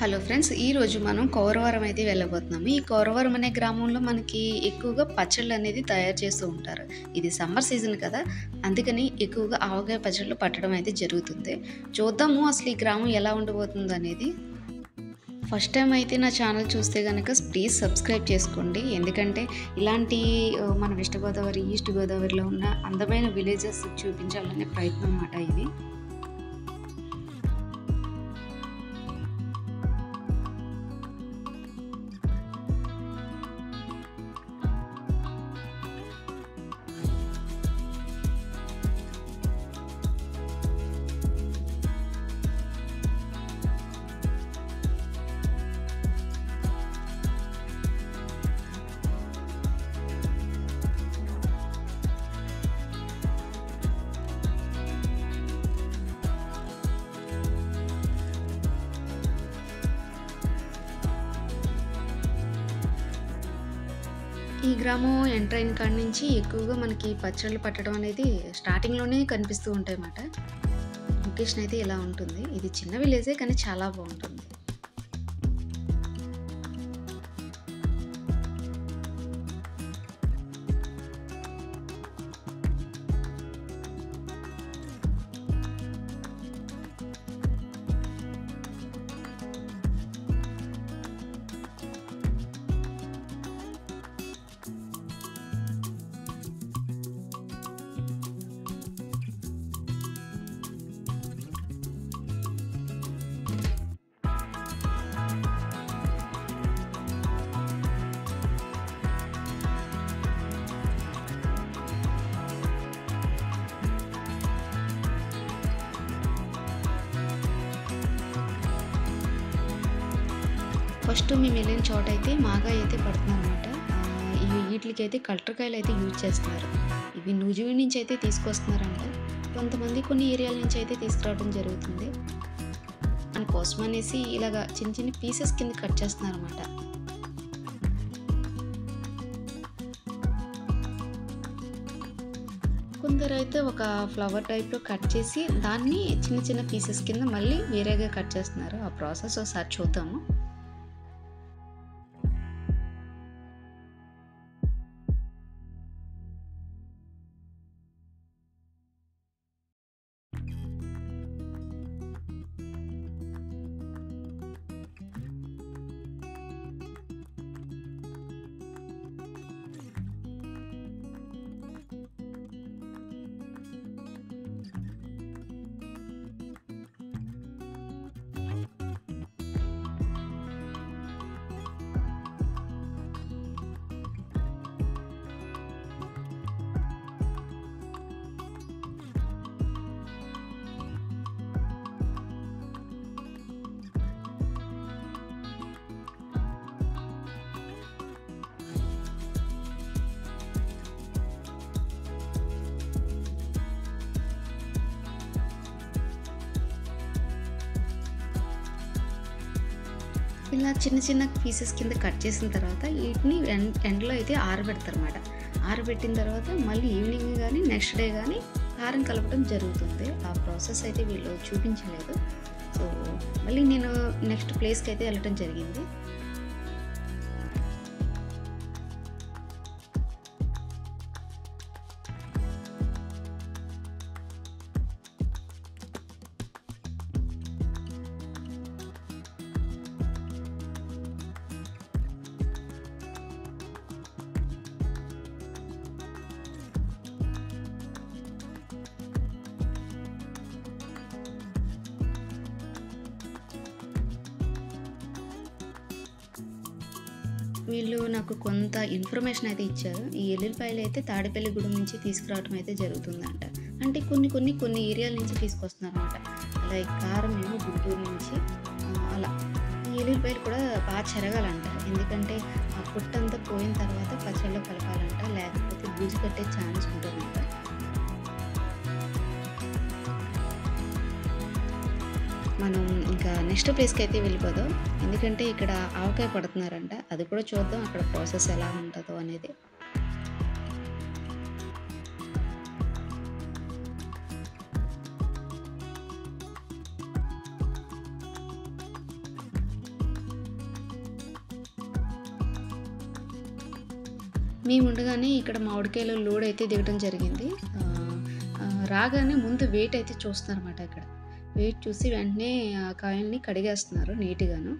Hello friends, ఈరోజు మనం కౌరవరం అయితే వెళ్ళబోతున్నాము. ఈ కౌరవరం అనే గ్రామంలో మనకి ఎక్కువగా పచ్చళ్ళు అనేది తయారు చేస్తూ ఉంటారు. ఇది సమ్మర్ సీజన్ కదా, అందుకని ఎక్కువగా ఆవకాయ పచ్చళ్ళు పట్టడం అయితే జరుగుతుంది. చూద్దాము అసలు ఈ గ్రామం ఎలా ఉండబోతుంది అనేది. ఫస్ట్ టైం అయితే నా ఛానల్ చూస్తే కనుక ప్లీజ్ సబ్స్క్రైబ్ చేసుకోండి. ఎందుకంటే ఇలాంటి మన వెస్ట్ గోదావరి, ఈస్ట్ గోదావరిలో ఉన్న అందమైన విలేజెస్ చూపించాలనే ప్రయత్నం అన్నమాట ఇది. ఈ గ్రామం ఎంటర్ అయిన కాడి నుంచి ఎక్కువగా మనకి పచ్చళ్ళు పట్టడం అనేది స్టార్టింగ్‌లోనే కనిపిస్తూ ఉంటాయన్నమాట. లొకేషన్ అయితే ఇలా ఉంటుంది. ఇది చిన్న విలేజే కానీ చాలా బావుంటుంది. ఫస్ట్ మేము వెళ్ళిన చోటైతే మాగాయి అయితే పడుతుందనమాట. వీటికైతే కలెక్టర్కాయలు యూజ్ చేస్తున్నారు. ఇవి నూజివీడు నుంచి అయితే తీసుకొస్తున్నారంట. కొంతమంది కొన్ని ఏరియాల నుంచి అయితే తీసుకురావడం జరుగుతుంది. దానికోసం అనేసి ఇలాగా చిన్న చిన్న పీసెస్ కింద కట్ చేస్తున్నారన్నమాట. కొందరైతే ఒక ఫ్లవర్ టైప్లో కట్ చేసి దాన్ని చిన్న చిన్న పీసెస్ కింద మళ్ళీ వేరేగా కట్ చేస్తున్నారు. ఆ ప్రాసెస్ ఒకసారి చూద్దాము. ఇలా చిన్న చిన్న పీసెస్ కింద కట్ చేసిన తర్వాత వీటిని ఎండలో అయితే ఆరబెడతారన్నమాట. ఆరబెట్టిన తర్వాత మళ్ళీ ఈవినింగ్ కానీ నెక్స్ట్ డే కానీ కారం కలపడం జరుగుతుంది. ఆ ప్రాసెస్ అయితే వీళ్ళు చూపించలేదు. సో మళ్ళీ నేను నెక్స్ట్ ప్లేస్కి అయితే వెళ్ళటం జరిగింది. వీళ్ళు నాకు కొంత ఇన్ఫర్మేషన్ అయితే ఇచ్చారు. ఈ ఎల్లుల్లిపాయలు అయితే తాడేపల్లిగూడెం నుంచి తీసుకురావడం అయితే జరుగుతుందంట. అంటే కొన్ని ఏరియాల నుంచి తీసుకొస్తున్నారన్నమాట. లైక్ కారం ఏమో గుంటూరు నుంచి అలా. ఈ ఎల్లుల్లిపాయలు కూడా బాగా చెరగాలంట. ఎందుకంటే ఆ పొట్టంతా పోయిన తర్వాత పచ్చళ్ళలో కలపాలంట. లేకపోతే బూజు కట్టే ఛాన్స్ ఉంటుందంట. మనం ఇంకా నెక్స్ట్ ప్లేస్కి అయితే వెళ్ళిపోదాం. ఎందుకంటే ఇక్కడ ఆవకాయ పడుతున్నారంట. అది కూడా చూద్దాం అక్కడ ప్రాసెస్ ఎలా ఉంటుందో అనేది. మేము ఉండగానే ఇక్కడ మామిడికాయల లోడ్ అయితే దిగడం జరిగింది. రాగానే ముందు వెయిట్ అయితే చూస్తున్నారన్నమాట. ఇక్కడ వెయిట్ చూసి వెంటనే ఆ కాయల్ని కడిగేస్తున్నారు నీట్‌గాను.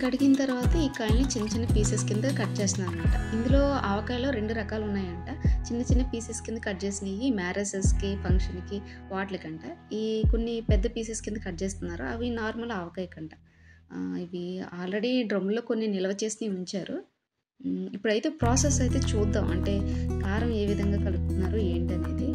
కడిగిన తర్వాత ఈ కాయల్ని చిన్న చిన్న పీసెస్ కింద కట్ చేస్తున్నాను అనమాట. ఇందులో ఆవకాయలో 2 రకాలు ఉన్నాయంట. చిన్న చిన్న పీసెస్ కింద కట్ చేసినవి మ్యారేజెస్కి, ఫంక్షన్కి, వాటికంట. ఈ కొన్ని పెద్ద పీసెస్ కింద కట్ చేస్తున్నారు. అవి నార్మల్ ఆవకాయ కంట. ఇవి ఆల్రెడీ డ్రమ్లో కొన్ని నిల్వ చేసి ఉంచారు. ఇప్పుడైతే ప్రాసెస్ అయితే చూద్దాం. అంటే కారం ఏ విధంగా కలుపుతున్నారు ఏంటనేది.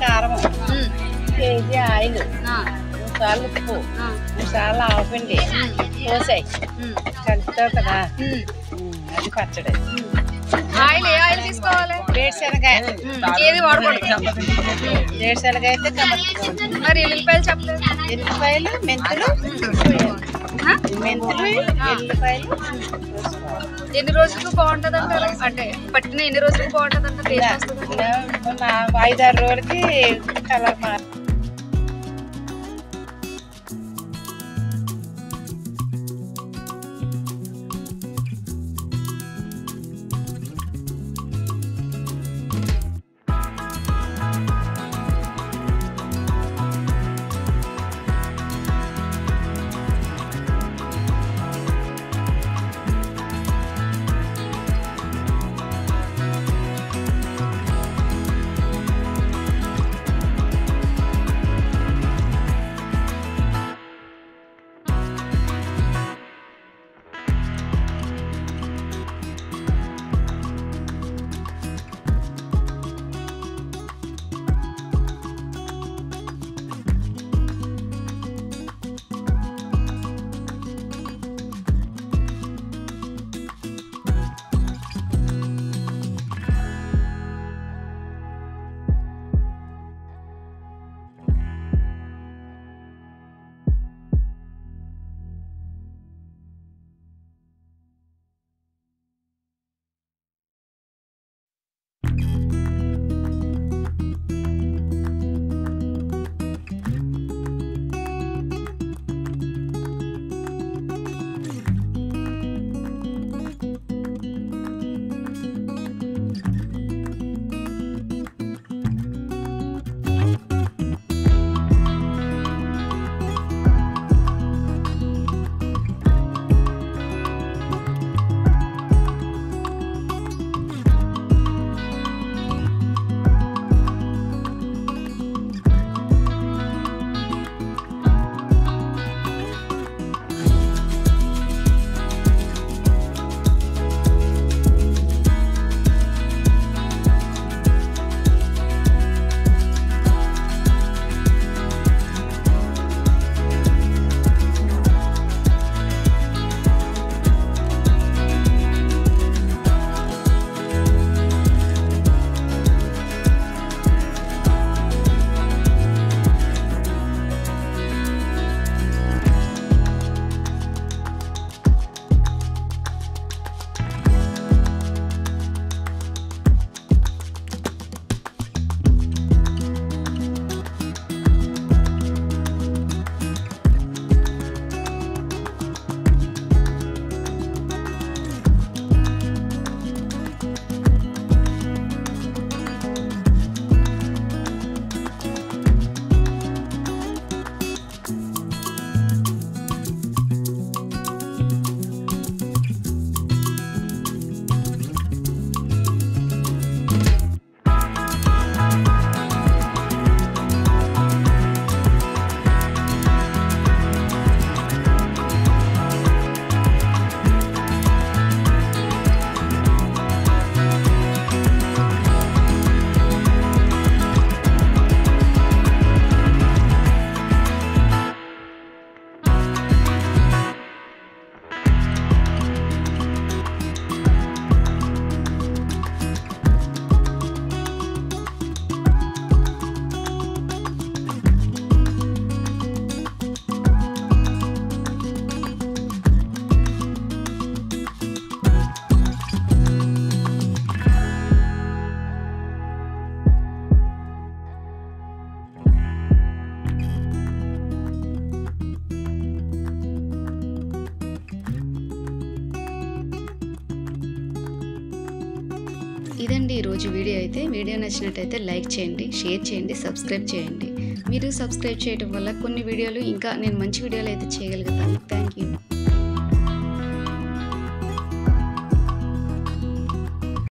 కారం, కేజీ ఆయిల్, 3 సార్లు ఉప్పు, 3 సార్లు ఆవపిండి పోసాయి కలుపుతావు కదా. అది పచ్చడి. ఆయిల్ ఏ ఆయిల్ తీసుకోవాలి? వేరుశనగ ఏది వాడకూడదు. వేరుశనగ అయితే మరి ఎల్లిపాయలు చెప్పలేదు. ఎల్లిపాయలు, మెంతులు, ఎల్లిపాయలు. ఎన్ని రోజులకు బాగుంటది అంటారు? అంటే పట్టిన ఎన్ని రోజులకు బాగుంటది అంటే టేస్ట్ వస్తుంది? 5-6 రోజులకి కలర్ మారు. ఇదండి ఈరోజు వీడియో అయితే. వీడియో నచ్చినట్టయితే లైక్ చేయండి, షేర్ చేయండి, సబ్స్క్రైబ్ చేయండి. మీరు సబ్స్క్రైబ్ చేయడం వల్ల కొన్ని వీడియోలు ఇంకా నేను మంచి వీడియోలు అయితే చేయగలుగుతాను. Thank you.